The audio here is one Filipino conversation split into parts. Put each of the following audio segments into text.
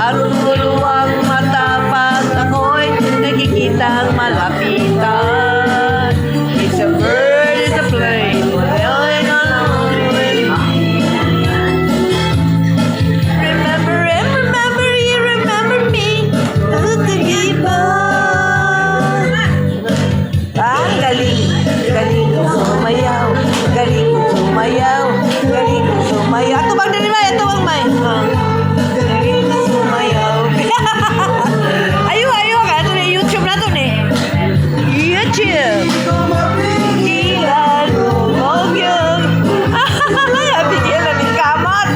Marunong mata pag ako'y nakikitang malapitan. It's a bird, it's a plane. Remember and remember, you remember me. Galing. Galing ko sumayaw. Galing ko sumayaw. Galing ko sumayaw. Ito bang din ba? Ito bang may? Galing ko sumayaw. Ayo ka. Ito na YouTube na ito eh. YouTube. Kilan mo mogyog. Bigyan na ni Kamot.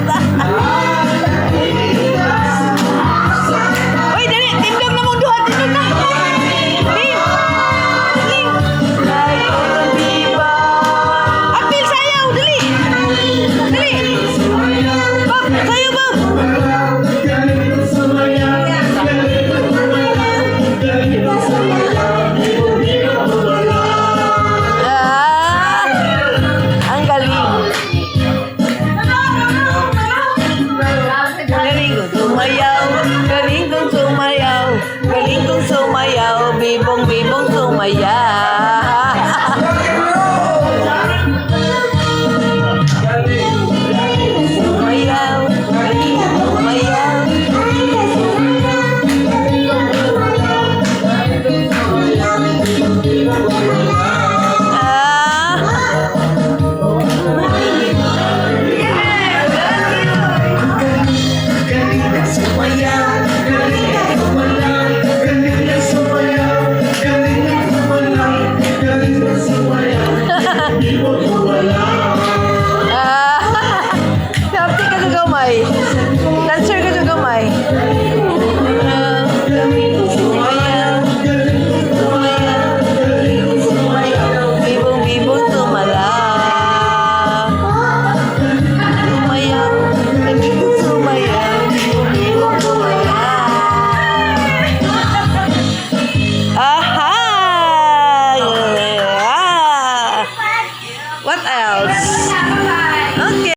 Uy, dali. Tindog na mong duha. Tindog na. Apil sayaw. Dali. Dali. Bob, sayaw Bob. Ang galing. Galing kong sumayaw. Galing kong sumayaw. Galing kong sumayaw. Bibong sumayaw.